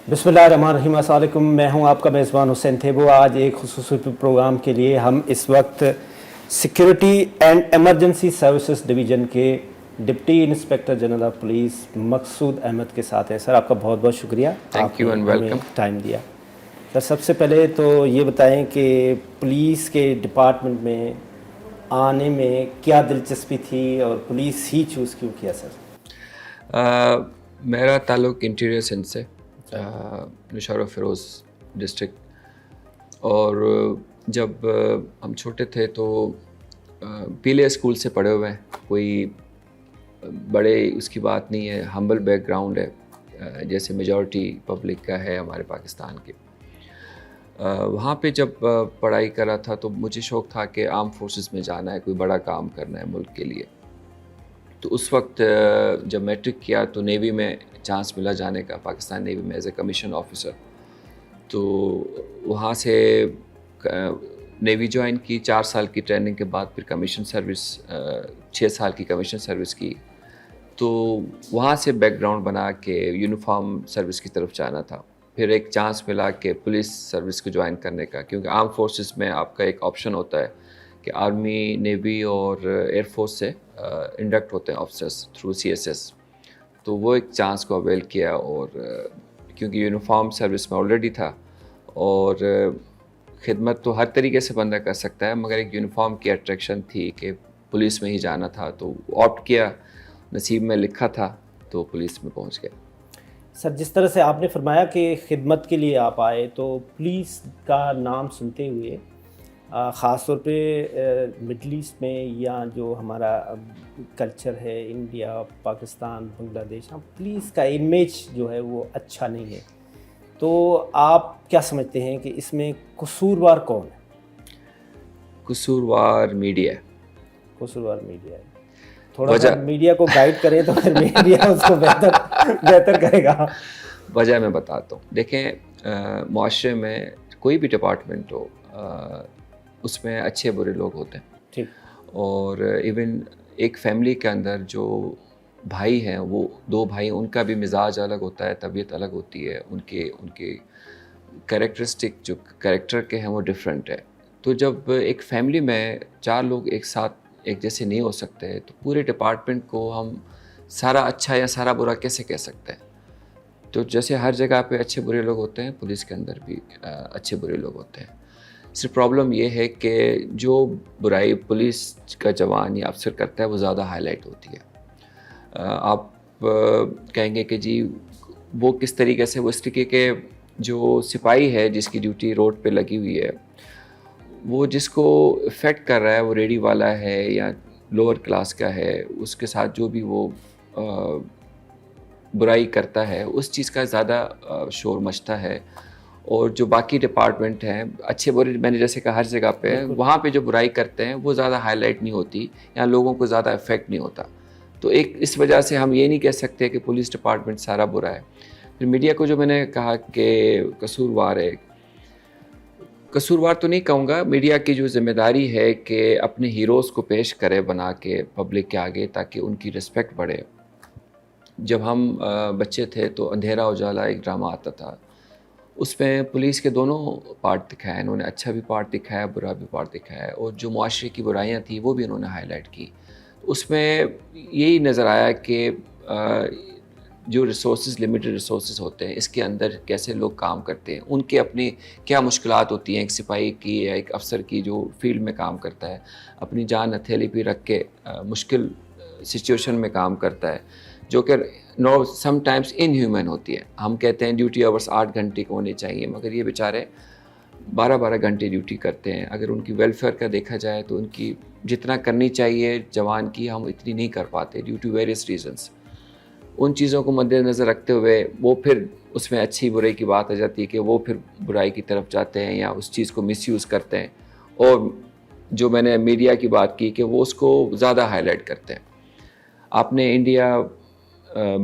بسم اللہ الرحمن الرحیم، السلام علیکم۔ میں ہوں آپ کا میزبان حسین تھیبو۔ آج ایک خصوصی پروگرام کے لیے ہم اس وقت security and emergency services division کے deputy inspector general of police Maqsood Ahmed کے ساتھ ہیں۔ سر، آپ کا بہت بہت شکریہ، آپ نے ہمیں ٹائم دیا۔ سر، سب سے پہلے تو یہ بتائیں کہ پولیس کے ڈپارٹمنٹ میں آنے میں کیا دلچسپی تھی اور پولیس ہی چوز کیوں کیا سر؟ میرا تعلق انٹیریئر سندھ سے، نشار و فیروز ڈسٹرکٹ، اور جب ہم چھوٹے تھے تو پیلے اسکول سے پڑھے ہوئے ہیں، کوئی بڑے اس کی بات نہیں ہے، ہمبل بیک گراؤنڈ ہے جیسے میجورٹی پبلک کا ہے ہمارے پاکستان کے۔ وہاں پہ جب پڑھائی کر رہا تھا تو مجھے شوق تھا کہ آرم فورسز میں جانا ہے، کوئی بڑا کام کرنا ہے ملک کے لیے۔ تو اس وقت جب میٹرک کیا تو نیوی میں چانس ملا جانے کا، پاکستان نیوی میں ایز اے کمیشن آفیسر۔ تو وہاں سے نیوی جوائن کی، 4 سال کی ٹریننگ کے بعد پھر کمیشن سروس، 6 سال کی کمیشن سروس کی۔ تو وہاں سے بیک گراؤنڈ بنا کے یونیفارم سروس کی طرف جانا تھا۔ پھر ایک چانس ملا کہ پولیس سروس کو جوائن کرنے کا، کیونکہ آرم فورسز میں آپ کا ایک آپشن ہوتا ہے کہ آرمی، نیوی اور ایئر فورس سے انڈکٹ ہوتے ہیں آفیسرس تھرو CSS۔ تو وہ ایک چانس کو اویل کیا، اور کیونکہ یونیفارم سروس میں آلریڈی تھا، اور خدمت تو ہر طریقے سے بندہ کر سکتا ہے، مگر ایک یونیفارم کی اٹریکشن تھی کہ پولیس میں ہی جانا تھا، تو آپٹ کیا، نصیب میں لکھا تھا تو پولیس میں پہنچ گیا۔ سر، جس طرح سے آپ نے فرمایا کہ خدمت کے لیے آپ آئے، تو پولیس کا نام سنتے ہوئے خاص طور پہ مڈل ایسٹ میں یا جو ہمارا کلچر ہے انڈیا، پاکستان، بنگلہ دیش، پولیس کا امیج جو ہے وہ اچھا نہیں ہے، تو آپ کیا سمجھتے ہیں کہ اس میں قصوروار کون ہے؟ قصوروار میڈیا ہے۔ قصوروار میڈیا ہے۔ تھوڑا سا میڈیا کو گائیڈ کریں تو پھر میڈیا اس کو بہتر کرے گا۔ وجہ میں بتاتا ہوں۔ دیکھیں، معاشرے میں کوئی بھی ڈپارٹمنٹ ہو، اس میں اچھے برے لوگ ہوتے ہیں، ٹھیک، اور ایون ایک فیملی کے اندر جو بھائی ہیں، وہ 2 بھائی، ان کا بھی مزاج الگ ہوتا ہے، طبیعت الگ ہوتی ہے، ان کے کریکٹرسٹک جو کریکٹر کے ہیں وہ ڈفرینٹ ہے۔ تو جب ایک فیملی میں 4 لوگ ایک ساتھ ایک جیسے نہیں ہو سکتے، تو پورے ڈپارٹمنٹ کو ہم سارا اچھا یا سارا برا کیسے کہہ سکتے ہیں؟ تو جیسے ہر جگہ پہ اچھے برے لوگ ہوتے ہیں، پولیس کے اندر بھی اچھے برے لوگ ہوتے ہیں۔ صرف پرابلم یہ ہے کہ جو برائی پولیس کا جوان یا افسر کرتا ہے وہ زیادہ ہائی لائٹ ہوتی ہے۔ آپ کہیں گے کہ جی وہ کس طریقے سے، وہ اس طریقے کے جو سپاہی ہے جس کی ڈیوٹی روڈ پہ لگی ہوئی ہے، وہ جس کو افیکٹ کر رہا ہے، وہ ریڈی والا ہے یا لوور کلاس کا ہے، اس کے ساتھ جو بھی وہ برائی کرتا ہے، اس چیز کا زیادہ شور مچتا ہے۔ اور جو باقی ڈپارٹمنٹ ہیں اچھے برے، میں نے جیسے کہا ہر جگہ پہ، وہاں پہ جو برائی کرتے ہیں وہ زیادہ ہائی لائٹ نہیں ہوتی یا لوگوں کو زیادہ افیکٹ نہیں ہوتا۔ تو ایک اس وجہ سے ہم یہ نہیں کہہ سکتے کہ پولیس ڈپارٹمنٹ سارا برا ہے۔ پھر میڈیا کو جو میں نے کہا کہ قصوروار ہے، قصوروار تو نہیں کہوں گا، میڈیا کی جو ذمہ داری ہے کہ اپنے ہیروز کو پیش کرے بنا کے پبلک کے آگے، تاکہ ان کی رسپیکٹ بڑھے۔ جب ہم بچے تھے تو اندھیرا اجالا ایک ڈرامہ آتا تھا، اس میں پولیس کے دونوں پارٹ دکھائے، انہوں نے اچھا بھی پارٹ دکھایا، برا بھی پارٹ دکھایا، اور جو معاشرے کی برائیاں تھیں وہ بھی انہوں نے ہائی لائٹ کی۔ اس میں یہی نظر آیا کہ جو ریسورسز، لمیٹڈ ریسورسز ہوتے ہیں، اس کے اندر کیسے لوگ کام کرتے ہیں، ان کے اپنی کیا مشکلات ہوتی ہیں، ایک سپاہی کی یا ایک افسر کی جو فیلڈ میں کام کرتا ہے، اپنی جان ہتھیلی پہ رکھ کے مشکل سچویشن میں کام کرتا ہے، جو کہ سم ٹائمز ان ہیومن ہوتی ہے۔ ہم کہتے ہیں ڈیوٹی آورس 8 گھنٹے کے ہونے چاہیے، مگر یہ بیچارے 12 گھنٹے ڈیوٹی کرتے ہیں۔ اگر ان کی ویلفیئر کا دیکھا جائے تو ان کی جتنا کرنی چاہیے جوان کی، ہم اتنی نہیں کر پاتے ڈیو ٹو ویریس ریزنس۔ ان چیزوں کو مد نظر رکھتے ہوئے وہ پھر اس میں اچھی برائی کی بات آ جاتی ہے کہ وہ پھر برائی کی طرف جاتے ہیں یا اس چیز کو مس یوز کرتے ہیں، اور جو میں نے میڈیا کی بات کی کہ وہ اس کو زیادہ ہائی لائٹ کرتے ہیں۔ آپ نے انڈیا،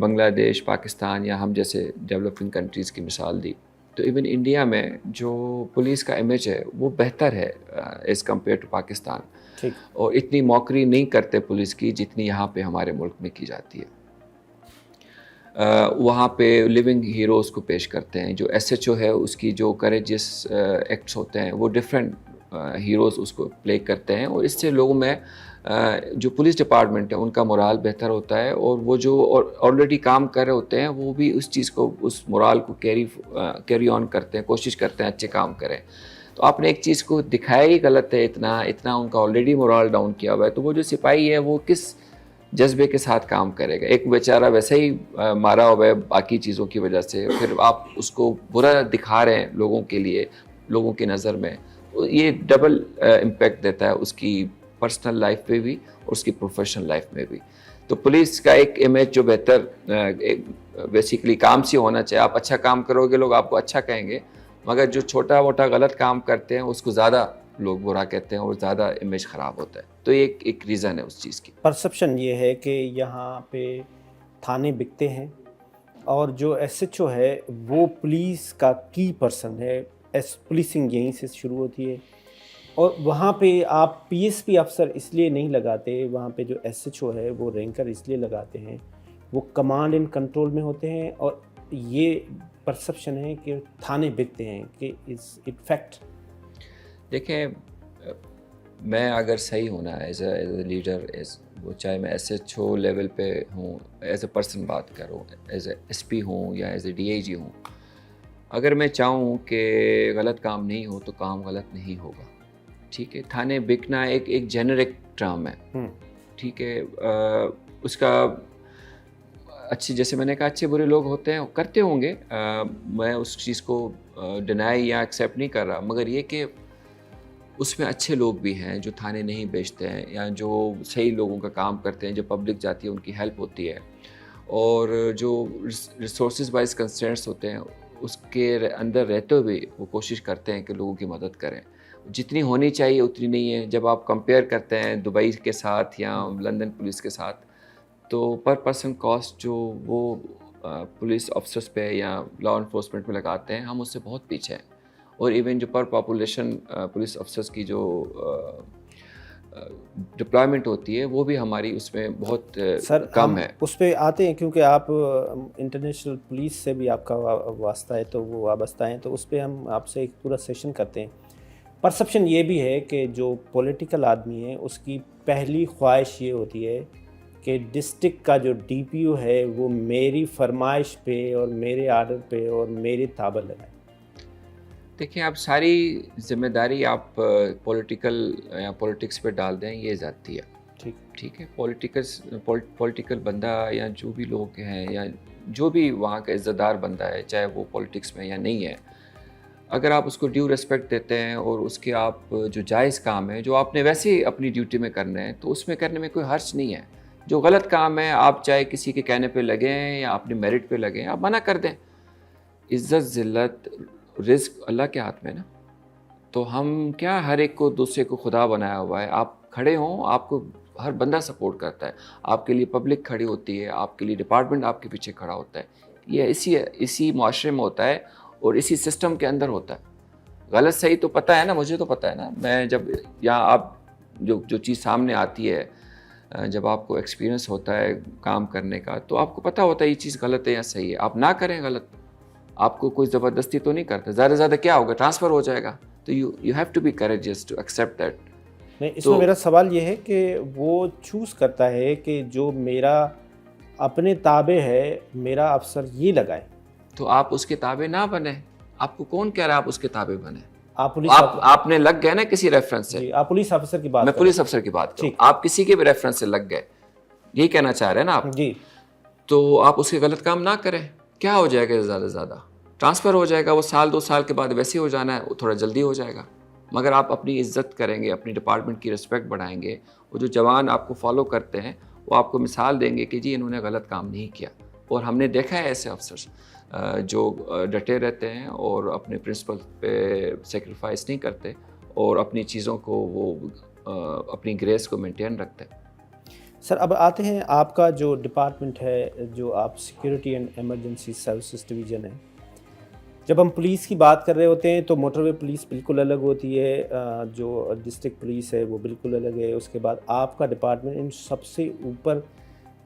بنگلہ دیش، پاکستان یا ہم جیسے ڈیولپنگ کنٹریز کی مثال دی، تو ایون انڈیا میں جو پولیس کا امیج ہے وہ بہتر ہے ایز کمپیئر ٹو پاکستان، اور اتنی موکری نہیں کرتے پولیس کی جتنی یہاں پہ ہمارے ملک میں کی جاتی ہے۔ وہاں پہ لیونگ ہیروز کو پیش کرتے ہیں. جو ایس ایچ او ہے اس کی جو کریجس ایکٹس ہوتے ہیں وہ ڈفرینٹ ہیروز اس کو پلے کرتے ہیں, اور اس سے لوگوں میں جو پولیس ڈپارٹمنٹ ہے ان کا مورال بہتر ہوتا ہے, اور وہ جو آلریڈی کام کر رہے ہوتے ہیں وہ بھی اس چیز کو, اس مورال کو کیری آن کرتے ہیں, کوشش کرتے ہیں اچھے کام کریں. تو آپ نے ایک چیز کو دکھایا ہی غلط ہے, اتنا ان کا آلریڈی مورال ڈاؤن کیا ہوا ہے, تو وہ جو سپاہی ہے وہ کس جذبے کے ساتھ کام کرے گا؟ ایک بیچارہ ویسے ہی مارا ہوا ہے باقی چیزوں کی وجہ سے, پھر آپ اس کو برا دکھا رہے ہیں لوگوں کے لیے, لوگوں کی نظر میں. یہ ڈبل امپیکٹ دیتا ہے اس کی پرسنل لائف پہ بھی اور اس کی پروفیشنل لائف میں بھی. تو پولیس کا ایک امیج جو بہتر بیسیکلی کام سے ہونا چاہیے. آپ اچھا کام کرو گے لوگ آپ کو اچھا کہیں گے, مگر جو چھوٹا موٹا غلط کام کرتے ہیں اس کو زیادہ لوگ برا کہتے ہیں اور زیادہ امیج خراب ہوتا ہے. تو یہ ایک ریزن ہے اس چیز کی. پرسپشن یہ ہے کہ یہاں پہ تھانے بکتے ہیں, اور جو ایس ایچ او ہے وہ پولیس کا کی پرسن ہے, پولیسنگ یہیں سے شروع ہوتی ہے, اور وہاں پہ آپ پی ایس پی افسر اس لیے نہیں لگاتے, وہاں پہ جو ایس ایچ او ہے وہ رینکر اس لیے لگاتے ہیں, وہ کمانڈ اینڈ کنٹرول میں ہوتے ہیں, اور یہ پرسپشن ہے کہ تھانے بکتے ہیں کہ اٹ فیکٹ. دیکھیں, میں اگر صحیح ہونا ایز اے لیڈر, وہ چاہے میں ایس ایچ او لیول پہ ہوں, ایز اے پرسن بات کروں, ایز اے ایس پی ہوں یا ایز اے ڈی آئی جی ہوں, اگر میں چاہوں کہ غلط کام نہیں ہو تو کام غلط نہیں ہوگا. ٹھیک ہے, تھانے بکنا ایک جینرک ٹرم ہے. ٹھیک ہے, اس کا اچھے, جیسے میں نے کہا اچھے برے لوگ ہوتے ہیں, کرتے ہوں گے, میں اس چیز کو ڈینائی یا ایکسیپٹ نہیں کر رہا, مگر یہ کہ اس میں اچھے لوگ بھی ہیں جو تھانے نہیں بیچتے ہیں, یا جو صحیح لوگوں کا کام کرتے ہیں, جو پبلک جاتی ہے ان کی ہیلپ ہوتی ہے, اور جو ریسورسز وائز کنسرنس ہوتے ہیں اس کے اندر رہتے ہوئے وہ کوشش کرتے ہیں کہ لوگوں کی مدد کریں. جتنی ہونی چاہیے اتنی نہیں ہے. جب آپ کمپیئر کرتے ہیں دبئی کے ساتھ یا لندن پولیس کے ساتھ, تو پر پرسن کاسٹ جو وہ پولیس افسرس پہ یا لا انفورسمنٹ میں لگاتے ہیں, ہم اس سے بہت پیچھے ہیں. اور ایون جو پر پاپولیشن پولیس افسرس کی جو ڈپلائمنٹ ہوتی ہے وہ بھی ہماری اس میں بہت کم ہے. اس پہ آتے ہیں کیونکہ آپ انٹرنیشنل پولیس سے بھی آپ کا واسطہ ہے, تو وہ وابستہ ہیں, تو اس پہ ہم آپ سے ایک پورا سیشن کرتے ہیں. پرسپشن یہ بھی ہے کہ جو پولیٹیکل آدمی ہے اس کی پہلی خواہش یہ ہوتی ہے کہ ڈسٹرکٹ کا جو ڈی پی او ہے وہ میری فرمائش پہ اور میرے آرڈر پہ اور میرے تابع لگائے. دیکھیں, آپ ساری ذمہ داری آپ پولیٹیکل یا پولیٹکس پہ ڈال دیں, یہ ذاتی ہے. ٹھیک ہے, پولیٹیکل بندہ یا جو بھی لوگ ہیں یا جو بھی وہاں کا عزت دار بندہ ہے, چاہے وہ پولیٹکس میں یا نہیں ہے, اگر آپ اس کو ڈیو ریسپیکٹ دیتے ہیں اور اس کے آپ جو جائز کام ہے جو آپ نے ویسے ہی اپنی ڈیوٹی میں کرنے ہیں, تو اس میں کرنے میں کوئی حرج نہیں ہے. جو غلط کام ہے آپ چاہے کسی کے کہنے پہ لگیں یا اپنے میرٹ پہ لگیں, آپ منع کر دیں. عزت, ذلت, رزق اللہ کے ہاتھ میں نا. تو ہم کیا ہر ایک کو دوسرے کو خدا بنایا ہوا ہے. آپ کھڑے ہوں, آپ کو ہر بندہ سپورٹ کرتا ہے, آپ کے لیے پبلک کھڑی ہوتی ہے, آپ کے لیے ڈپارٹمنٹ آپ کے پیچھے کھڑا ہوتا ہے. یہ اسی معاشرے میں ہوتا ہے اور اسی سسٹم کے اندر ہوتا ہے. غلط صحیح تو پتہ ہے نا, مجھے تو پتہ ہے نا. میں جب یہاں آپ جو چیز سامنے آتی ہے, جب آپ کو ایکسپیرینس ہوتا ہے کام کرنے کا, تو آپ کو پتہ ہوتا ہے یہ چیز غلط ہے یا صحیح ہے. آپ نہ کریں غلط, آپ کو کوئی زبردستی تو نہیں کرتا. زیادہ زیادہ کیا ہوگا, ٹرانسفر ہو جائے گا. تو you have to be courageous to accept that. نہیں, اس میں میرا سوال یہ ہے کہ وہ چوز کرتا ہے کہ جو میرا اپنے تابع ہے میرا افسر یہ لگائے, تو آپ اس کے تابع نہ بنیں. آپ کو کون کہہ رہا ہے آپ اس کے تابع بنیں؟ آپ نے لگ گئے نا کسی ریفرنس سے. آپ پولیس افسر کی بات, میں پولیس افسر کی بات کروں, آپ کسی کے بھی ریفرنس سے لگ گئے, یہی کہنا چاہ رہے ہیں نا آپ. جی, تو آپ اس کے غلط کام نہ کریں. کیا ہو جائے گا, زیادہ سے زیادہ ٹرانسفر ہو جائے گا. وہ سال 2 سال کے بعد ویسے ہی ہو جانا ہے, وہ تھوڑا جلدی ہو جائے گا. مگر آپ اپنی عزت کریں گے, اپنی ڈپارٹمنٹ کی رسپیکٹ بڑھائیں گے. وہ جو جوان آپ کو فالو کرتے ہیں وہ آپ کو مثال دیں گے کہ جی انہوں نے غلط کام نہیں کیا. اور ہم نے دیکھا ہے ایسے افسرس جو ڈٹے رہتے ہیں اور اپنے پرنسپل پہ سیکریفائس نہیں کرتے اور اپنی چیزوں کو وہ اپنی گریس کو مینٹین رکھتے ہیں. سر اب آتے ہیں آپ کا جو ڈپارٹمنٹ ہے, جو آپ security and emergency services division ہے. جب ہم پولیس کی بات کر رہے ہوتے ہیں تو موٹر وے پولیس بالکل الگ ہوتی ہے, جو ڈسٹرکٹ پولیس ہے وہ بالکل الگ ہے. اس کے بعد آپ کا ڈپارٹمنٹ ان سب سے اوپر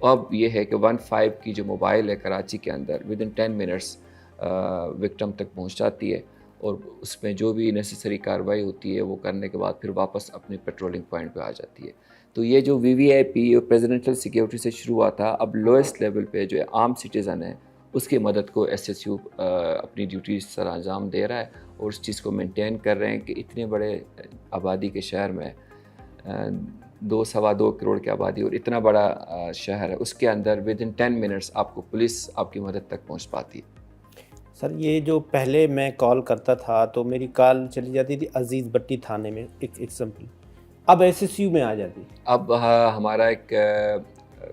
اب یہ ہے کہ 15 کی جو موبائل ہے کراچی کے اندر ود ان 10 منٹس وکٹم تک پہنچ جاتی ہے، اور اس میں جو بھی نیسیسری کارروائی ہوتی ہے وہ کرنے کے بعد پھر واپس اپنے پیٹرولنگ پوائنٹ پہ آ جاتی ہے۔ تو یہ جو وی وی آئی پی اور پریزیڈنشل سیکیورٹی سے شروع ہوا تھا، اب لوئسٹ لیول پہ جو عام سٹیزن ہے اس کی مدد کو ایس ایس یو اپنی ڈیوٹی سر انجام دے رہا ہے، اور اس چیز کو مینٹین کر رہے ہیں کہ اتنے بڑے آبادی کے شہر میں 2.25 کروڑ کی آبادی اور اتنا بڑا شہر ہے، اس کے اندر ود ان 10 منٹس آپ کو پولیس آپ کی مدد تک پہنچ پاتی ہے۔ سر یہ جو پہلے میں کال کرتا تھا تو میری کال چلی جاتی تھی عزیز بٹی تھانے میں، ایک ایگزامپل، اب ایس ایس یو میں آ جاتی۔ اب ہمارا ایک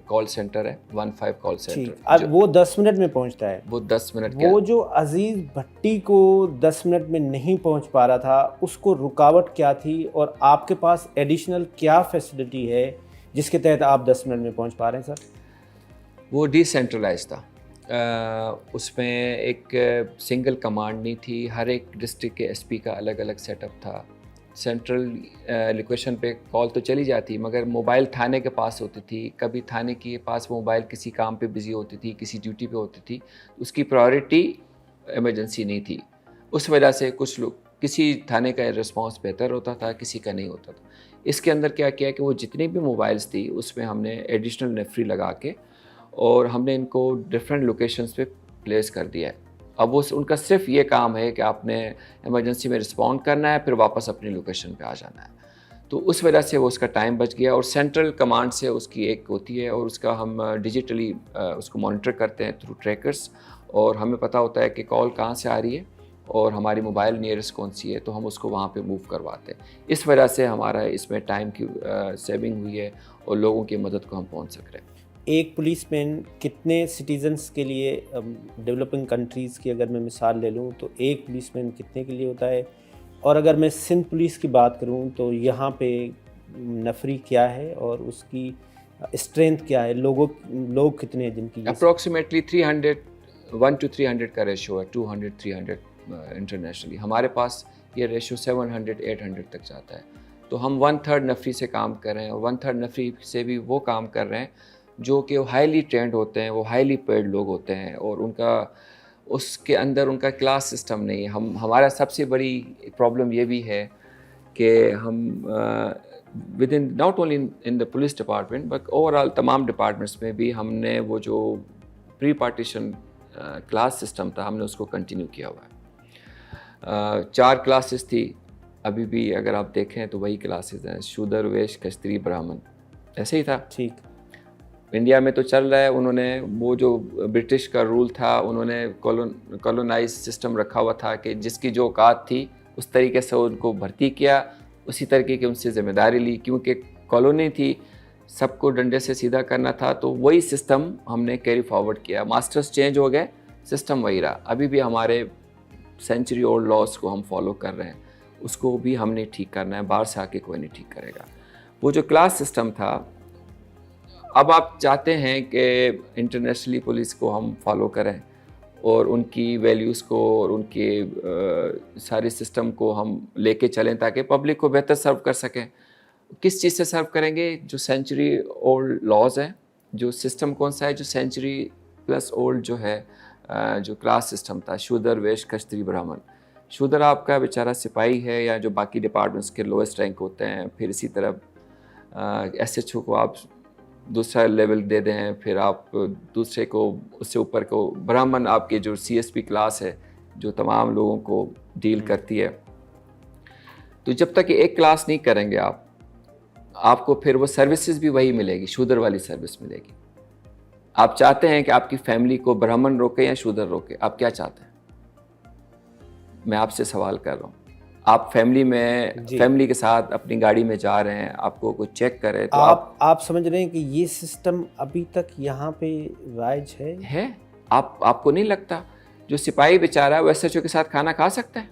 کال سینٹر ہے 15 کال سینٹر، اب وہ 10 منٹ میں پہنچتا ہے، وہ 10 منٹ کے وہ جو عزیز بھٹی کو 10 منٹ میں نہیں پہنچ پا رہا تھا اس کو رکاوٹ کیا تھی، اور آپ کے پاس ایڈیشنل کیا فیسلٹی ہے جس کے تحت آپ 10 منٹ میں پہنچ پا رہے ہیں سر؟ وہ ڈی سینٹرلائز تھا، اس میں ایک سنگل کمانڈ نہیں تھی، ہر ایک ڈسٹرکٹ کے ایس پی کا الگ الگ سیٹ اپ تھا۔ سینٹرل لوکیشن پہ کال تو چلی جاتی مگر موبائل تھانے کے پاس ہوتی تھی، کبھی تھانے کے پاس موبائل کسی کام پہ بزی ہوتی تھی، کسی ڈیوٹی پہ ہوتی تھی، اس کی پرائورٹی ایمرجنسی نہیں تھی، اس وجہ سے کچھ لوگ کسی تھانے کا رسپانس بہتر ہوتا تھا، کسی کا نہیں ہوتا تھا۔ اس کے اندر کیا کیا کہ وہ جتنی بھی موبائلس تھی اس میں ہم نے ایڈیشنل نیفری لگا کے اور ہم نے ان کو ڈفرینٹ لوکیشنز پہ پلیس کر دیا ہے۔ اب ان کا صرف یہ کام ہے کہ آپ نے ایمرجنسی میں رسپونڈ کرنا ہے، پھر واپس اپنی لوکیشن پہ آ جانا ہے۔ تو اس وجہ سے وہ اس کا ٹائم بچ گیا، اور سینٹرل کمانڈ سے اس کی ایک ہوتی ہے اور اس کا ہم ڈیجیٹلی اس کو مانیٹر کرتے ہیں تھرو ٹریکرز، اور ہمیں پتہ ہوتا ہے کہ کال کہاں سے آ رہی ہے اور ہماری موبائل نیئرسٹ کون سی ہے، تو ہم اس کو وہاں پہ موو کرواتے ہیں۔ اس وجہ سے ہمارا اس میں ٹائم کی سیونگ ہوئی ہے اور لوگوں کی مدد کو ہم پہنچ سک رہے ہیں۔ ایک پولیس مین کتنے سٹیزنز کے لیے، ڈیولپنگ کنٹریز کی اگر میں مثال لے لوں تو ایک پولیس مین کتنے کے لیے ہوتا ہے، اور اگر میں سندھ پولیس کی بات کروں تو یہاں پہ نفری کیا ہے اور اس کی اسٹرینتھ کیا ہے، لوگ کتنے ہیں جن کی؟ اپروکسیمیٹلی 1 to 300 کا ریشو ہے، 200 300 انٹرنیشنلی۔ ہمارے پاس یہ ریشو 700 800 تک جاتا ہے، تو ہم 1/3 نفری سے کام کر رہے ہیں، اور 1/3 نفری سے بھی وہ کام کر رہے ہیں جو کہ ہائیلی ٹرینڈ ہوتے ہیں، وہ ہائیلی پیڈ لوگ ہوتے ہیں، اور ان کا اس کے اندر ان کا کلاس سسٹم نہیں ہے۔ ہمارا سب سے بڑی پرابلم یہ بھی ہے کہ ہم with in not only in the police department but over all تمام ڈپارٹمنٹس میں بھی ہم نے وہ جو پری پارٹیشن کلاس سسٹم تھا ہم نے اس کو کنٹینیو کیا ہوا ہے۔ 4 کلاسز تھی، ابھی بھی اگر آپ دیکھیں تو وہی کلاسز ہیں، شودر، ویش، کشتری، برہمن، ایسے ہی تھا۔ ٹھیک، انڈیا میں تو چل رہا ہے، انہوں نے وہ جو برٹش کا رول تھا انہوں نے کولونائز سسٹم رکھا ہوا تھا کہ جس کی جو اوقات تھی اس طریقے سے ان کو بھرتی کیا، اسی طریقے کی ان سے ذمہ داری لی، کیونکہ کالونی تھی، سب کو ڈنڈے سے سیدھا کرنا تھا، تو وہی سسٹم ہم نے کیری فارورڈ کیا۔ ماسٹرز چینج ہو گئے، سسٹم وہی رہا، ابھی بھی ہمارے سینچری اولڈ لاس کو ہم فالو کر رہے ہیں، اس کو بھی ہم نے ٹھیک کرنا ہے، باہر سے آ کے کوئی نہیں ٹھیک کرے گا۔ وہ جو کلاس سسٹم تھا، اب آپ چاہتے ہیں کہ انٹرنیشنلی پولیس کو ہم فالو کریں اور ان کی ویلیوز کو اور ان کے سارے سسٹم کو ہم لے کے چلیں تاکہ پبلک کو بہتر سرو کر سکیں۔ کس چیز سے سرو کریں گے؟ جو سینچری اولڈ لاز ہیں، جو سسٹم کون سا ہے جو سینچری پلس اولڈ جو ہے، جو کلاس سسٹم تھا، شودر، ویش، کشتری، برہمن۔ شودر آپ کا بیچارہ سپاہی ہے یا جو باقی ڈپارٹمنٹس کے لوئسٹ رینک ہوتے ہیں، پھر اسی طرح ایس ایچ او کو آپ دوسرا لیول دے دیں، پھر آپ دوسرے کو اس سے اوپر کو برہمن آپ کے جو سی ایس پی کلاس ہے جو تمام لوگوں کو ڈیل کرتی ہے۔ تو جب تک ایک کلاس نہیں کریں گے آپ کو پھر وہ سروسز بھی وہی ملے گی، شودر والی سروس ملے گی۔ آپ چاہتے ہیں کہ آپ کی فیملی کو برہمن روکے یا شودر روکے؟ آپ کیا چاہتے ہیں؟ میں آپ سے سوال کر رہا ہوں۔ آپ فیملی کے ساتھ اپنی گاڑی میں جا رہے ہیں، آپ کو کوئی چیک کرے تو آپ سمجھ رہے ہیں کہ یہ سسٹم ابھی تک یہاں پہ رائج ہے؟ آپ کو نہیں لگتا جو سپاہی بیچارہ وہ ایس ایچ او کے ساتھ کھانا کھا سکتا ہے؟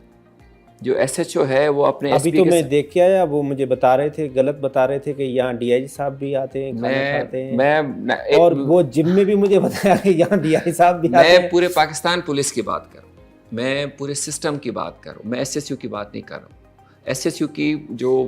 جو ایس ایچ او ہے وہ اپنے ابھی تو میں دیکھ کے آیا، وہ مجھے بتا رہے تھے، غلط بتا رہے تھے کہ یہاں ڈی آئی جی صاحب بھی آتے ہیں، کھانا کھاتے ہیں، اور وہ جم میں بھی مجھے بتایا کہ یہاں ڈی آئی صاحب بھی آتے ہیں۔ میں پورے پاکستان پولیس کی بات کر رہا ہوں، میں پورے سسٹم کی بات کر رہا ہوں، میں ایس ایس یو کی بات نہیں کر رہا ہوں۔ ایس ایس یو کی جو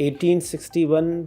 1861,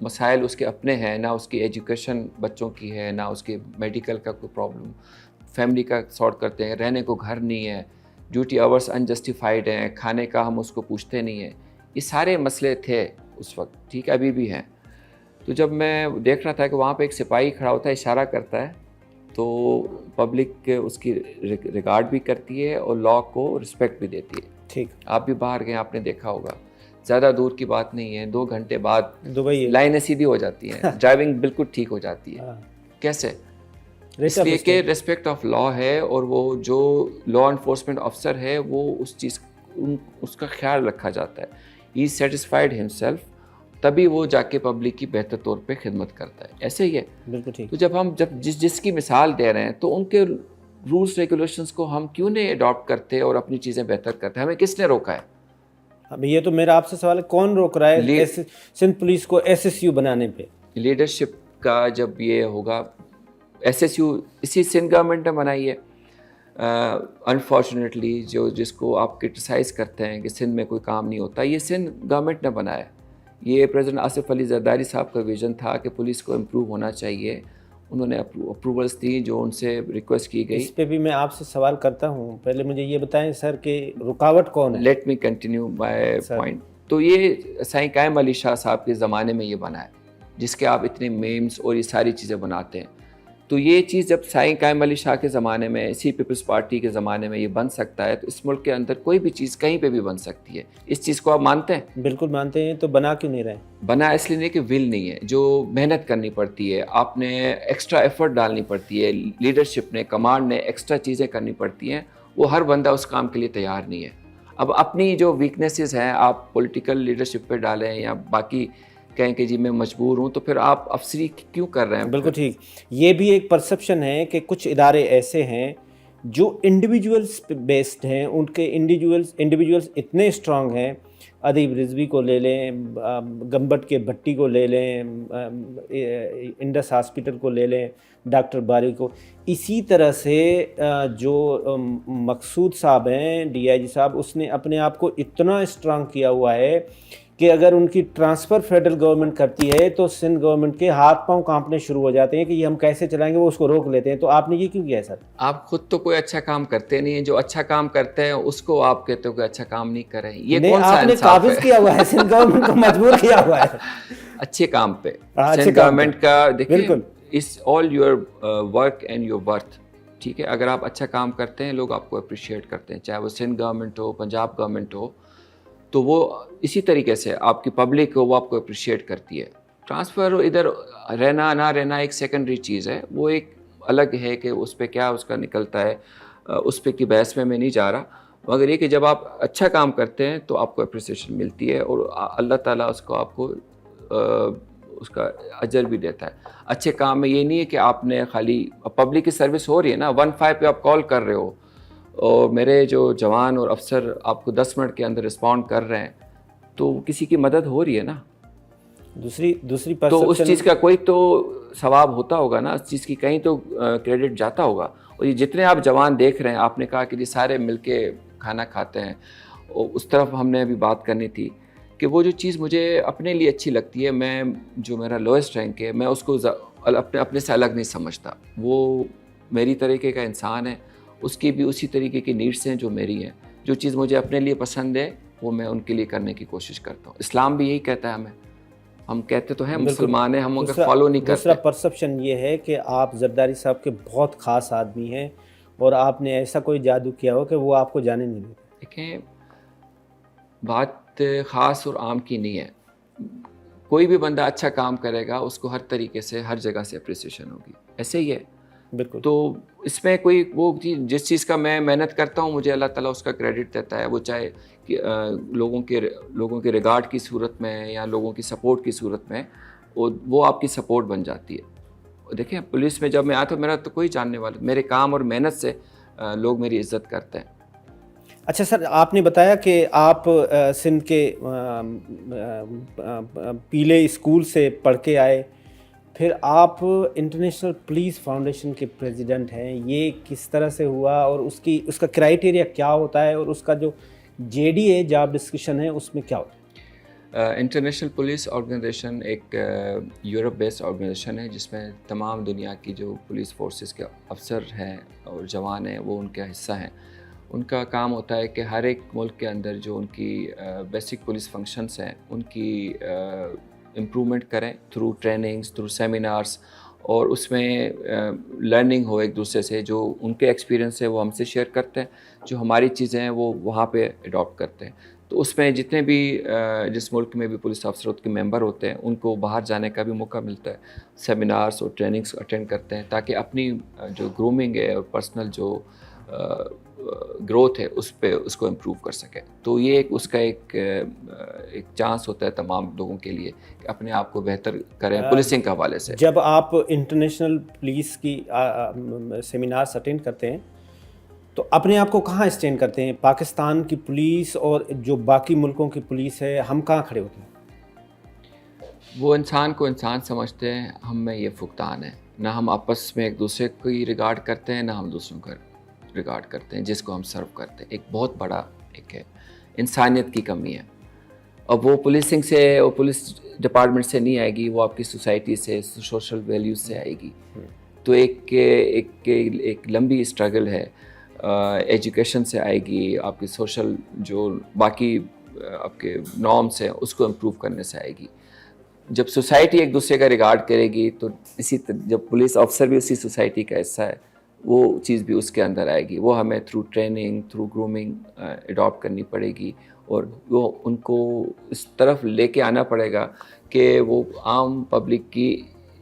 مسائل اس کے اپنے ہیں، نہ اس کی ایجوکیشن بچوں کی ہے، نہ اس کے میڈیکل کا کوئی پرابلم، فیملی کا سارٹ کرتے ہیں، رہنے کو گھر نہیں ہے، ڈیوٹی آورس انجسٹیفائڈ ہیں، کھانے کا ہم اس کو پوچھتے نہیں ہیں، یہ سارے مسئلے تھے اس وقت، ٹھیک ہے، ابھی بھی ہیں. تو جب میں دیکھ رہا تھا کہ وہاں پہ ایک سپاہی کھڑا ہوتا ہے، اشارہ کرتا ہے، تو پبلک اس کی ریگارڈ بھی کرتی ہے اور لا کو رسپیکٹ بھی دیتی ہے. ٹھیک. آپ بھی باہر گئے، آپ نے دیکھا ہوگا، زیادہ دور کی بات نہیں ہے، 2 گھنٹے بعد دبئی لائنیں سیدھی ہو جاتی ہیں، ڈرائیونگ بالکل ٹھیک ہو جاتی ہے. کیسے؟ اس لیے کہ ریسپیکٹ آف لا ہے، اور وہ جو لا انفورسمنٹ افسر ہے وہ اس کا خیال رکھا جاتا ہے. ہی از سیٹسفائڈ ہمسیلف، تبھی وہ جا کے پبلک کی بہتر طور پہ خدمت کرتا ہے. ایسے ہی ہے. بالکل ٹھیک. تو جب ہم جس کی مثال دے رہے ہیں تو ان کے رولس ریگولیشنس کو ہم کیوں نہیں اڈاپٹ کرتے اور اپنی چیزیں بہتر کرتے ہیں؟ ہمیں کس نے روکا ہے؟ اب یہ تو میرا آپ سے سوال ہے، کون روک رہا ہے سندھ پولیس کو SSU بنانے پہ؟ لیڈرشپ کا جب یہ ہوگا، SSU اسی سندھ گورنمنٹ نے بنائی ہے. انفارچونیٹلی جس کو آپ کرٹیسائز کرتے ہیں کہ سندھ میں کوئی کام نہیں ہوتا، یہ سندھ گورنمنٹ نے بنایا. یہ پریزیڈنٹ آصف علی زرداری صاحب کا ویژن تھا کہ پولیس کو امپروو ہونا چاہیے. انہوں نے اپروولس دی جو ان سے ریکویسٹ کی گئی. اس پہ بھی میں آپ سے سوال کرتا ہوں، پہلے مجھے یہ بتائیں سر کہ رکاوٹ کون ہے؟ Let me continue my point. تو یہ سائیں قائم علی شاہ صاحب کے زمانے میں یہ بنا ہے، جس کے آپ اتنے میمز اور یہ ساری چیزیں بناتے ہیں. تو یہ چیز جب سائیں قائم علی شاہ کے زمانے میں، اسی پیپلز پارٹی کے زمانے میں یہ بن سکتا ہے، تو اس ملک کے اندر کوئی بھی چیز کہیں پہ بھی بن سکتی ہے. اس چیز کو آپ مانتے ہیں؟ بالکل مانتے ہیں. تو بنا کیوں نہیں رہے؟ بنا اس لیے نہیں کہ ول نہیں ہے، جو محنت کرنی پڑتی ہے، آپ نے ایکسٹرا ایفرٹ ڈالنی پڑتی ہے، لیڈرشپ نے، کمانڈ نے ایکسٹرا چیزیں کرنی پڑتی ہیں. وہ ہر بندہ اس کام کے لیے تیار نہیں ہے. اب اپنی جو ویکنیسز ہیں آپ پولیٹیکل لیڈرشپ پہ ڈالیں یا باقی کہیں کہ جی میں مجبور ہوں، تو پھر آپ افسری کیوں کر رہے ہیں؟ بالکل ٹھیک. یہ بھی ایک پرسپشن ہے کہ کچھ ادارے ایسے ہیں جو انڈیویجولس بیسڈ ہیں، ان کے انڈیویجولس اتنے اسٹرانگ ہیں. ادیب رضوی کو لے لیں، گمبٹ کے بھٹی کو لے لیں، انڈس ہاسپٹل کو لے لیں، ڈاکٹر باری کو. اسی طرح سے جو مقصود صاحب ہیں DIG صاحب، اس نے اپنے آپ کو اتنا اسٹرانگ کیا ہوا ہے کہ اگر ان کی ٹرانسفر فیڈرل گورنمنٹ کرتی ہے تو سندھ گورنمنٹ کے ہاتھ پاؤں کانپنے شروع ہو جاتے ہیں کہ یہ ہم کیسے چلائیں گے، وہ اس کو روک لیتے ہیں. تو آپ نے یہ کیوں کیا ہے سر؟ آپ خود تو کوئی اچھا کام کرتے نہیں ہیں، جو اچھا کام کرتے ہیں اس کو آپ کہتے ہو کہ اچھا کام نہیں کریں. یہ کون سا آپ نے قابض کیا ہوا ہے، سندھ گورنمنٹ کو مجبور کیا ہوا ہے اچھے کام پہ. سندھ گورنمنٹ کا دیکھیں، it's all your work and your worth. ٹھیک ہے، اگر آپ اچھا کام کرتے ہیں لوگ آپ کو اپریشیٹ کرتے ہیں، چاہے وہ سندھ گورنمنٹ ہو، پنجاب گورنمنٹ ہو. تو وہ اسی طریقے سے آپ کی پبلک ہو، وہ آپ کو اپریشیٹ کرتی ہے. ٹرانسفر ادھر رہنا نہ رہنا ایک سیکنڈری چیز ہے، وہ ایک الگ ہے کہ اس پہ کیا اس کا نکلتا ہے، اس پہ کی بحث میں نہیں جا رہا. مگر یہ کہ جب آپ اچھا کام کرتے ہیں تو آپ کو اپریسیشن ملتی ہے، اور اللہ تعالیٰ اس کو آپ کو اس کا اجر بھی دیتا ہے. اچھے کام میں یہ نہیں ہے کہ آپ نے خالی پبلک کی سروس ہو رہی ہے نا، 15 پہ آپ کال کر رہے ہو اور میرے جو جوان اور افسر آپ کو 10 منٹ کے اندر رسپونڈ کر رہے ہیں، تو کسی کی مدد ہو رہی ہے نا. دوسری تو اس چیز کا کوئی تو ثواب ہوتا ہوگا نا، اس چیز کی کہیں تو کریڈٹ جاتا ہوگا. اور یہ جتنے آپ جوان دیکھ رہے ہیں، آپ نے کہا کہ یہ سارے مل کے کھانا کھاتے ہیں، اور اس طرف ہم نے ابھی بات کرنی تھی کہ وہ جو چیز مجھے اپنے لیے اچھی لگتی ہے، میں جو میرا لوئسٹ رینک ہے، میں اس کو اپنے سے الگ نہیں سمجھتا. وہ میری طریقے کا انسان ہے، اس کی بھی اسی طریقے کی نیڈس ہیں جو میری ہیں. جو چیز مجھے اپنے لیے پسند ہے وہ میں ان کے لیے کرنے کی کوشش کرتا ہوں. اسلام بھی یہی کہتا ہے ہمیں. ہم کہتے تو ہیں مسلمان ہیں، ہم اگر فالو نہیں کرتے. دوسرا پرسپشن یہ ہے کہ آپ زرداری صاحب کے بہت خاص آدمی ہیں اور آپ نے ایسا کوئی جادو کیا ہو کہ وہ آپ کو جانے نہیں دیتے. دیکھیں، بات خاص اور عام کی نہیں ہے. کوئی بھی بندہ اچھا کام کرے گا، اس کو ہر طریقے سے ہر جگہ سے اپریسیشن ہوگی. ایسے ہی ہے. بالکل. تو اس میں کوئی وہ جس چیز کا میں محنت کرتا ہوں مجھے اللہ تعالیٰ اس کا کریڈٹ دیتا ہے، وہ چاہے کہ لوگوں کے ریگارڈ کی صورت میں یا لوگوں کی سپورٹ کی صورت میں، وہ آپ کی سپورٹ بن جاتی ہے. دیکھیں، پولیس میں جب میں آیا تو میرا تو کوئی جاننے والا، میرے کام اور محنت سے لوگ میری عزت کرتے ہیں. اچھا سر، آپ نے بتایا کہ آپ سندھ کے پیلے اسکول سے پڑھ کے آئے، پھر آپ انٹرنیشنل پولیس فاؤنڈیشن کے پریزیڈنٹ ہیں. یہ کس طرح سے ہوا اور اس کا کرائٹیریا کیا ہوتا ہے، اور اس کا جو JD ہے، جاب ڈسکرپشن ہے، اس میں کیا ہوتا ہے؟ انٹرنیشنل پولیس آرگنائزیشن ایک یورپ بیسڈ آرگنائزیشن ہے جس میں تمام دنیا کی جو پولیس فورسز کے افسر ہیں اور جوان ہیں وہ ان کا حصہ ہیں. ان کا کام ہوتا ہے کہ ہر ایک ملک کے اندر جو ان کی بیسک پولیس فنکشنز ہیں ان کی امپرومنٹ کریں تھرو ٹریننگز، تھرو سیمینارس، اور اس میں لرننگ ہو ایک دوسرے سے. جو ان کے ایکسپیرینس ہے وہ ہم سے شیئر کرتے ہیں، جو ہماری چیزیں ہیں وہ وہاں پہ اڈاپٹ کرتے ہیں. تو اس میں جتنے بھی جس ملک میں بھی پولیس افسر کے ممبر ہوتے ہیں ان کو باہر جانے کا بھی موقع ملتا ہے، سیمینارس اور ٹریننگس اٹینڈ کرتے ہیں تاکہ اپنی جو گرومنگ ہے اور پرسنل جو گروتھ ہے اس کو امپروو کر سکے. تو یہ اس کا ایک چانس ہوتا ہے تمام لوگوں کے لیے کہ اپنے آپ کو بہتر کریں پولیسنگ کے حوالے سے. جب آپ انٹرنیشنل پولیس کی سیمینارس اٹینڈ کرتے ہیں تو اپنے آپ کو کہاں اسٹینڈ کرتے ہیں؟ پاکستان کی پولیس اور جو باقی ملکوں کی پولیس ہے، ہم کہاں کھڑے ہوتے ہیں؟ وہ انسان کو انسان سمجھتے ہیں، ہم میں یہ فقدان ہے. نہ ہم آپس میں ایک دوسرے کو ریگارڈ کرتے ہیں، نہ ہم دوسروں کو ریگارڈ کرتے ہیں جس کو ہم سرو کرتے ہیں. ایک بہت بڑا ایک ہے انسانیت کی کمی ہے. اب وہ پولیسنگ سے اور پولیس ڈپارٹمنٹ سے نہیں آئے گی، وہ آپ کی سوسائٹی سے، سوشل ویلیوز سے آئے گی. تو ایک لمبی اسٹرگل ہے. ایجوکیشن سے آئے گی، آپ کی سوشل جو باقی آپ کے نارمس ہیں اس کو امپروو کرنے سے آئے گی. جب سوسائٹی ایک دوسرے کا ریگارڈ کرے گی تو جب پولیس افسر بھی اسی سوسائٹی کا حصہ ہے وہ چیز بھی اس کے اندر آئے گی. وہ ہمیں through training, through grooming adapt کرنی پڑے گی اور وہ ان کو اس طرف لے کے آنا پڑے گا کہ وہ عام پبلک کی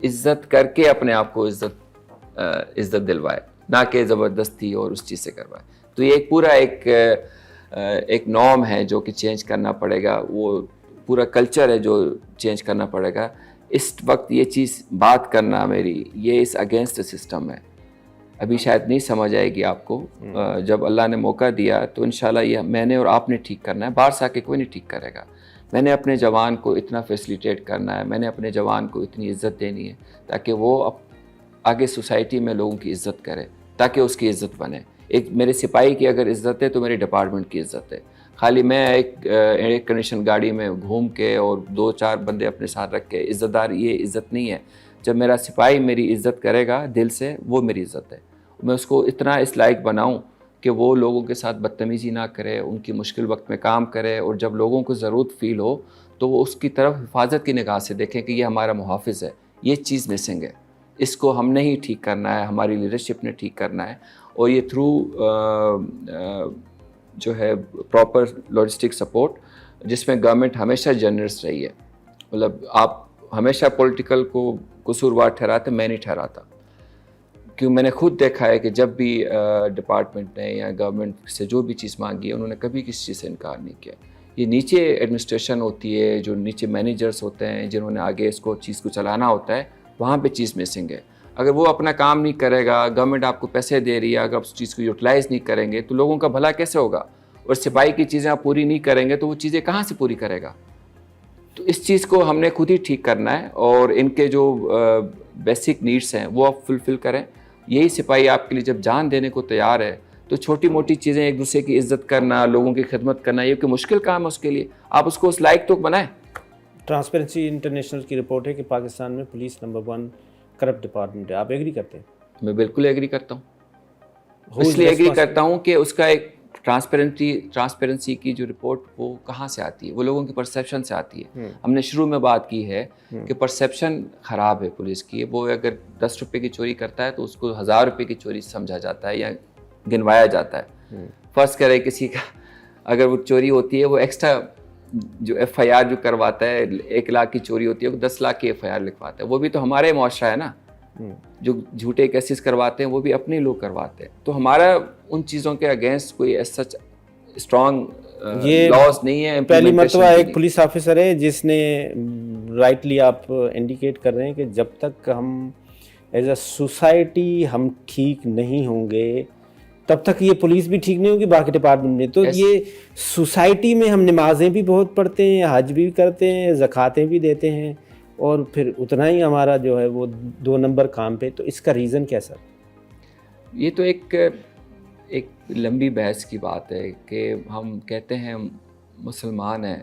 عزت کر کے اپنے آپ کو عزت دلوائے، نہ کہ زبردستی اور اس چیز سے کروائے. تو یہ ایک پورا ایک نارم ہے جو کہ چینج کرنا پڑے گا. وہ پورا کلچر ہے جو چینج کرنا پڑے گا. اس وقت یہ چیز بات کرنا میری یہ اس اگینسٹ سسٹم ہے. ابھی شاید نہیں سمجھ آئے گی آپ کو. جب اللہ نے موقع دیا تو انشاءاللہ یہ میں نے اور آپ نے ٹھیک کرنا ہے. باہر سے آ کے کوئی نہیں ٹھیک کرے گا. میں نے اپنے جوان کو اتنا فیسیلیٹیٹ کرنا ہے، میں نے اپنے جوان کو اتنی عزت دینی ہے تاکہ وہ آگے سوسائٹی میں لوگوں کی عزت کرے، تاکہ اس کی عزت بنے. ایک میرے سپاہی کی اگر عزت ہے تو میرے ڈپارٹمنٹ کی عزت ہے. خالی میں ایک ایئر کنڈیشن گاڑی میں گھوم کے اور 2-4 بندے اپنے ساتھ رکھ کے عزت دار، یہ عزت نہیں ہے. جب میرا سپاہی میری عزت کرے گا دل سے، وہ میری عزت ہے. میں اس کو اتنا اس لائق بناؤں کہ وہ لوگوں کے ساتھ بدتمیزی نہ کرے، ان کی مشکل وقت میں کام کرے، اور جب لوگوں کو ضرورت فیل ہو تو وہ اس کی طرف حفاظت کی نگاہ سے دیکھیں کہ یہ ہمارا محافظ ہے. یہ چیز مسنگ ہے. اس کو ہم نے ہی ٹھیک کرنا ہے، ہماری لیڈرشپ نے ٹھیک کرنا ہے. اور یہ تھرو جو ہے پراپر لاجسٹک سپورٹ، جس میں گورنمنٹ ہمیشہ جنرس رہی ہے. مطلب آپ ہمیشہ پولیٹیکل کو قصوروار ٹھہراتے، میں نہیں ٹھہراتا. کیوں میں نے خود دیکھا ہے کہ جب بھی ڈپارٹمنٹ نے یا گورنمنٹ سے جو بھی چیز مانگی ہے انہوں نے کبھی کسی چیز سے انکار نہیں کیا. یہ نیچے ایڈمنسٹریشن ہوتی ہے، جو نیچے مینیجرز ہوتے ہیں جنہوں نے آگے اس کو چیز کو چلانا ہوتا ہے، وہاں پہ چیز مسنگ ہے. اگر وہ اپنا کام نہیں کرے گا، گورنمنٹ آپ کو پیسے دے رہی ہے، اگر آپ اس چیز کو یوٹیلائز نہیں کریں گے تو لوگوں کا بھلا کیسے ہوگا؟ اور سپاہی کی چیزیں آپ پوری نہیں کریں گے تو وہ چیزیں کہاں سے پوری کرے گا؟ تو اس چیز کو ہم نے خود ہی ٹھیک کرنا ہے اور ان کے جو بیسک نیڈس ہیں وہ آپ فلفل کریں. یہی سپاہی آپ کے لیے جب جان دینے کو تیار ہے تو چھوٹی موٹی چیزیں، ایک دوسرے کی عزت کرنا، لوگوں کی خدمت کرنا، یہ کہ مشکل کام ہے اس کے لیے، آپ اس کو اس لائق تو بنائیں. ٹرانسپیرنسی انٹرنیشنل کی رپورٹ ہے کہ پاکستان میں پولیس نمبر 1 کرپٹ ڈپارٹمنٹ ہے. آپ ایگری کرتے ہیں؟ میں بالکل ایگری کرتا ہوں. اس لیے ایگری کرتا ہوں کہ اس کا ایک ٹرانسپیرنسی کی جو رپورٹ وہ کہاں سے آتی ہے؟ وہ لوگوں کی پرسیپشن سے آتی ہے. ہم نے شروع میں بات کی ہے کہ پرسیپشن خراب ہے پولیس کی. وہ اگر 10 روپے کی چوری کرتا ہے تو اس کو 1000 روپے کی چوری سمجھا جاتا ہے یا گنوایا جاتا ہے. فرض کرے کسی کا اگر وہ چوری ہوتی ہے، وہ ایکسٹرا جو ایف آئی آر جو کرواتا ہے 1 لاکھ کی چوری ہوتی ہے، وہ 10 لاکھ کی ایف آئی آر لکھواتا ہے. وہ بھی تو ہمارے معاشرہ ہے نا. جو جھوٹے کیسز کرواتے ہیں وہ بھی اپنے لوگ کرواتے ہیں. تو ہمارا ان چیزوں کے اگینسٹ کوئی سچ اسٹرانگ لاز نہیں ہے. پہلی مرتبہ ایک پولیس آفیسر ہے جس نے رائٹلی آپ انڈیکیٹ کر رہے ہیں کہ جب تک ہم ایز اے سوسائٹی ہم ٹھیک نہیں ہوں گے تب تک یہ پولیس بھی ٹھیک نہیں ہوگی، باقی ڈپارٹمنٹ میں. تو یہ سوسائٹی میں ہم نمازیں بھی بہت پڑھتے ہیں، حج بھی کرتے ہیں، زکوٰۃیں بھی دیتے ہیں، اور پھر اتنا ہی ہمارا جو ہے وہ 2 نمبر کام پہ. تو اس کا ریزن کیا سر؟ یہ تو ایک لمبی بحث کی بات ہے کہ ہم کہتے ہیں مسلمان ہیں،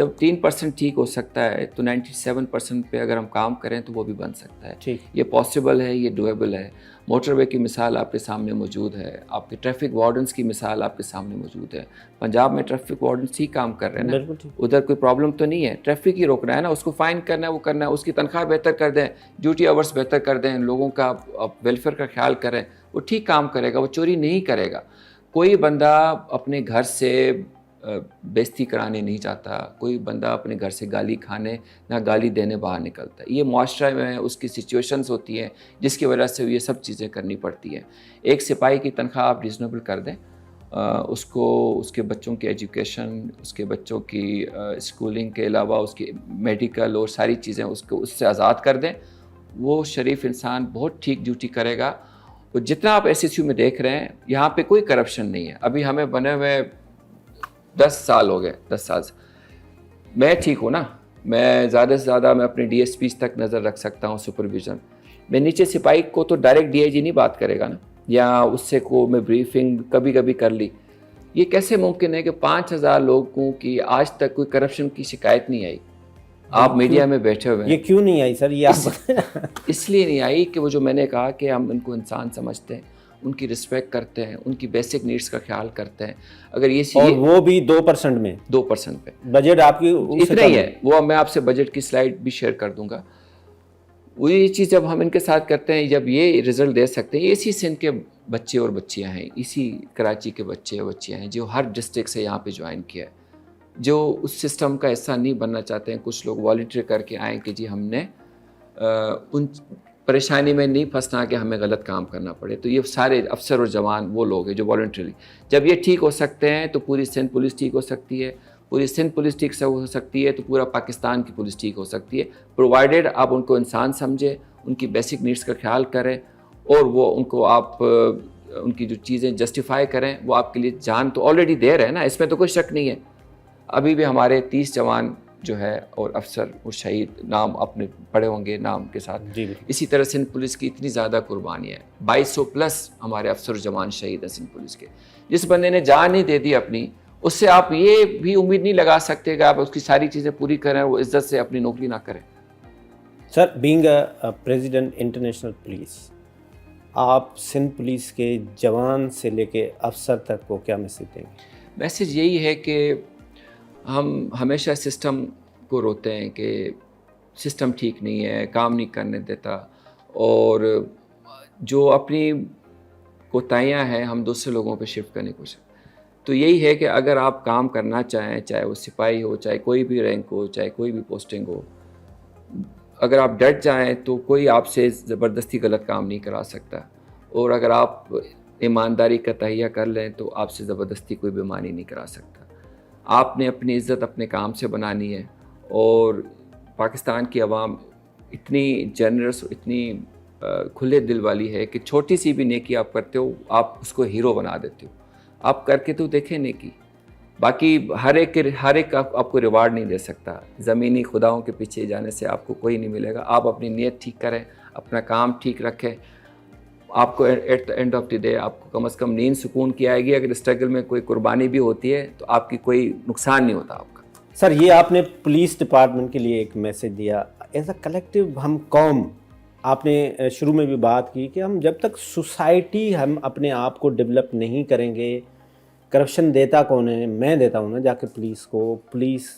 جب 3% ٹھیک ہو سکتا ہے تو 97% پہ اگر ہم کام کریں تو وہ بھی بن سکتا ہے. ٹھیک. یہ پاسبل ہے, یہ ڈویبل ہے. موٹر وے کی مثال آپ کے سامنے موجود ہے, آپ کے ٹریفک وارڈنس کی مثال آپ کے سامنے موجود ہے. پنجاب میں ٹریفک وارڈنس ہی کام کر رہے ہیں نا, ادھر کوئی پرابلم تو نہیں ہے, ٹریفک ہی روکنا ہے نا, اس کو فائن کرنا ہے, وہ کرنا ہے, اس کی تنخواہ بہتر کر دیں, ڈیوٹی آورس بہتر کر دیں, لوگوں کا ویلفیئر کا خیال کریں, وہ ٹھیک کام کرے گا, وہ چوری نہیں کرے گا. کوئی بندہ اپنے گھر سے بےزتی کرانے نہیں چاہتا, کوئی بندہ اپنے گھر سے گالی کھانے نہ گالی دینے باہر نکلتا ہے. یہ معاشرہ میں اس کی سچویشنز ہوتی ہیں جس کی وجہ سے یہ سب چیزیں کرنی پڑتی ہیں. ایک سپاہی کی تنخواہ آپ ریزنیبل کر دیں, اس کو اس کے بچوں کی ایجوکیشن, اس کے بچوں کی اسکولنگ کے علاوہ اس کی میڈیکل اور ساری چیزیں اس کو اس سے آزاد کر دیں, وہ شریف انسان بہت ٹھیک ڈیوٹی کرے گا. اور جتنا آپ ایس ایس یو میں دیکھ رہے ہیں یہاں پہ کوئی کرپشن نہیں ہے. ابھی ہمیں بنے ہوئے 10 سال ہو گئے, 10 سال سے میں ٹھیک ہوں نا, میں زیادہ سے زیادہ میں اپنے ڈی ایس پیز تک نظر رکھ سکتا ہوں, سپرویژن. میں نیچے سپاہی کو تو ڈائریکٹ ڈی آئی جی نہیں بات کرے گا نا, یا اس سے کو میں بریفنگ کبھی کبھی کر لی. یہ کیسے ممکن ہے کہ 5000 لوگوں کی آج تک کوئی کرپشن کی شکایت نہیں آئی؟ آپ میڈیا میں بیٹھے ہوئے ہیں, یہ کیوں نہیں آئی سر؟ یہ آپ اس لیے نہیں آئی کہ وہ جو میں نے کہا کہ ہم ان کو انسان سمجھتے ہیں, ان کی رسپیکٹ کرتے ہیں, ان کی بیسک نیڈس کا خیال کرتے ہیں. اگر یہ اور وہ بھی 2% میں, 2% پہ بجٹ آپ کی اتنا ہی ہے. وہ میں آپ سے بجٹ کی سلائڈ بھی شیئر کر دوں گا. وہ یہ چیز جب ہم ان کے ساتھ کرتے ہیں, جب یہ رزلٹ دے سکتے ہیں, اسی سندھ کے بچے اور بچیاں ہیں, اسی کراچی کے بچے اور بچیاں ہیں جو ہر ڈسٹرکٹ سے یہاں پہ جوائن کیا ہے, جو اس سسٹم کا حصہ نہیں بننا چاہتے ہیں. کچھ لوگ والنٹیئر کر کے آئیں کہ جی ہم نے ان پریشانی میں نہیں پھنسنا کہ ہمیں غلط کام کرنا پڑے. تو یہ سارے افسر اور جوان وہ لوگ ہیں جو والنٹریلی, جب یہ ٹھیک ہو سکتے ہیں تو پوری سندھ پولیس ٹھیک ہو سکتی ہے, پوری سندھ پولیس ٹھیک سے ہو سکتی ہے تو پورا پاکستان کی پولیس ٹھیک ہو سکتی ہے, پرووائڈیڈ آپ ان کو انسان سمجھیں, ان کی بیسک نیڈس کا خیال کریں, اور وہ ان کو آپ ان کی جو چیزیں جسٹیفائی کریں. وہ آپ کے لیے جان تو آلریڈی دے رہے ہیں نا, اس میں تو کوئی شک نہیں ہے. ابھی بھی ہمارے 30 جوان جو ہے اور افسر اور شہید, نام اپنے پڑے ہوں گے نام کے ساتھ. اسی طرح سندھ پولیس کی اتنی زیادہ قربانی ہے, 2200+ ہمارے افسر جوان شہید ہیں سندھ پولیس کے. جس بندے نے جان ہی دے دی اپنی, اس سے آپ یہ بھی امید نہیں لگا سکتے کہ آپ اس کی ساری چیزیں پوری کریں, وہ عزت سے اپنی نوکری نہ کریں. Sir, being a president international police, آپ سندھ پولیس کے جوان سے لے کے افسر تک کو کیا میسج دیں گے؟ میسج یہی ہے کہ ہم ہمیشہ سسٹم کو روتے ہیں کہ سسٹم ٹھیک نہیں ہے, کام نہیں کرنے دیتا, اور جو اپنی کوتاہیاں ہیں ہم دوسرے لوگوں پہ شفٹ کرنے کی کوشش. تو یہی ہے کہ اگر آپ کام کرنا چاہیں, چاہے وہ سپاہی ہو, چاہے کوئی بھی رینک ہو, چاہے کوئی بھی پوسٹنگ ہو, اگر آپ ڈٹ جائیں تو کوئی آپ سے زبردستی غلط کام نہیں کرا سکتا. اور اگر آپ ایمانداری کا تہیہ کر لیں تو آپ سے زبردستی کوئی بیماری نہیں کرا سکتا. آپ نے اپنی عزت اپنے کام سے بنانی ہے. اور پاکستان کی عوام اتنی جنرس, اتنی کھلے دل والی ہے کہ چھوٹی سی بھی نیکی آپ کرتے ہو آپ اس کو ہیرو بنا دیتے ہو. آپ کر کے تو دیکھیں نیکی. باقی ہر ایک آپ کو ریوارڈ نہیں دے سکتا. زمینی خداؤں کے پیچھے جانے سے آپ کو کوئی نہیں ملے گا. آپ اپنی نیت ٹھیک کریں, اپنا کام ٹھیک رکھیں, آپ کو at the end of the day آپ کو کم از کم نیند سکون کی آئے گی. اگر اسٹرگل میں کوئی قربانی بھی ہوتی ہے تو آپ کی کوئی نقصان نہیں ہوتا آپ کا. سر, یہ آپ نے پولیس ڈپارٹمنٹ کے لیے ایک میسج دیا ایز اے کلیکٹیو. ہم قوم, آپ نے شروع میں بھی بات کی کہ ہم جب تک سوسائٹی ہم اپنے آپ کو ڈیولپ نہیں کریں گے, کرپشن دیتا کون ہے؟ میں دیتا ہوں نا جا کے پولیس کو, پولیس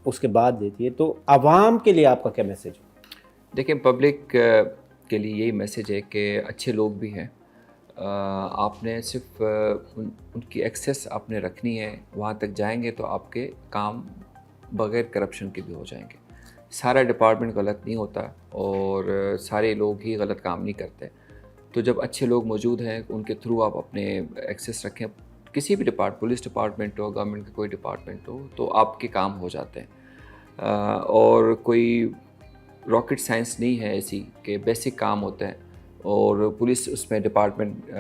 اس کے بعد دیتی ہے. تو عوام کے لیے آپ کا کیا میسج ہے؟ دیکھیں, پبلک کے لیے یہی میسج ہے کہ اچھے لوگ بھی ہیں, آپ نے صرف ان کی ایکسیس آپ نے رکھنی ہے. وہاں تک جائیں گے تو آپ کے کام بغیر کرپشن کے بھی ہو جائیں گے. سارا ڈپارٹمنٹ غلط نہیں ہوتا اور سارے لوگ ہی غلط کام نہیں کرتے. تو جب اچھے لوگ موجود ہیں ان کے تھرو آپ اپنے ایکسیس رکھیں, کسی بھی پولیس ڈپارٹمنٹ ہو, گورنمنٹ کا کوئی ڈپارٹمنٹ ہو, تو آپ کے کام ہو جاتے ہیں. اور کوئی راکٹ سائنس نہیں ہے ایسی کہ بیسک کام ہوتے ہیں. اور پولیس اس میں ڈپارٹمنٹ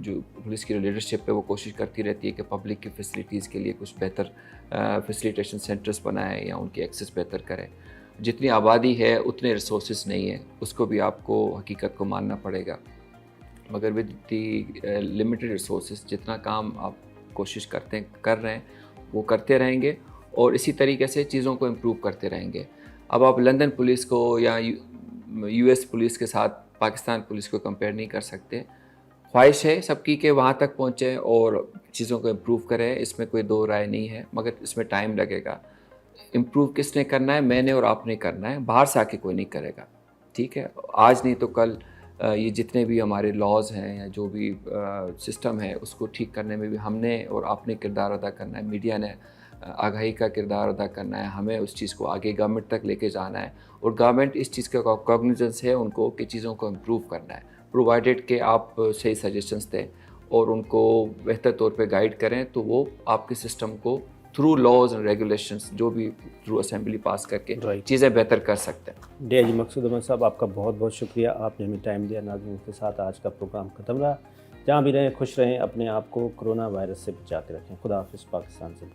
جو پولیس کی لیڈرشپ ہے وہ کوشش کرتی رہتی ہے کہ پبلک کی فیسلٹیز کے لیے کچھ بہتر فیسلیٹیشن سینٹرز بنائیں یا ان کی ایکسیس بہتر کریں. جتنی آبادی ہے اتنے ریسورسز نہیں ہیں, اس کو بھی آپ کو حقیقت کو ماننا پڑے گا. مگر ود دی لمیٹڈ ریسورسز جتنا کام آپ کوشش کر رہے ہیں وہ کرتے رہیں گے. اور اسی طریقے سے چیزوں کو امپروو کرتے رہیں گے. اب آپ لندن پولیس کو یا یو ایس پولیس کے ساتھ پاکستان پولیس کو کمپیئر نہیں کر سکتے. خواہش ہے سب کی کہ وہاں تک پہنچیں اور چیزوں کو امپروو کریں, اس میں کوئی دو رائے نہیں ہے, مگر اس میں ٹائم لگے گا. امپروو کس نے کرنا ہے؟ میں نے اور آپ نے کرنا ہے, باہر سے آ کے کوئی نہیں کرے گا. ٹھیک ہے, آج نہیں تو کل یہ جتنے بھی ہمارے لاز ہیں یا جو بھی سسٹم ہے اس کو ٹھیک کرنے میں بھی ہم نے اور آپ نے کردار ادا کرنا ہے, میڈیا نے آگاہی کا کردار ادا کرنا ہے, ہمیں اس چیز کو آگے گورنمنٹ تک لے کے جانا ہے, اور گورنمنٹ اس چیز کا کوگنیزنس ہے ان کو کہ چیزوں کو امپروو کرنا ہے, پرووائڈیڈ کہ آپ صحیح سجیشنس دیں اور ان کو بہتر طور پہ گائیڈ کریں, تو وہ آپ کے سسٹم کو تھرو لاز اینڈ ریگولیشنس جو بھی تھرو اسمبلی پاس کر کے چیزیں بہتر کر سکتے ہیں. ڈی آئی جی مقصود احمد صاحب, آپ کا بہت بہت شکریہ, آپ نے ہمیں ٹائم دیا. ناظرین کے ساتھ آج کا پروگرام ختم رہا. جہاں بھی رہیں خوش رہیں, اپنے آپ کو کرونا وائرس سے بچا کے رکھیں. خدا حافظ. پاکستان سے.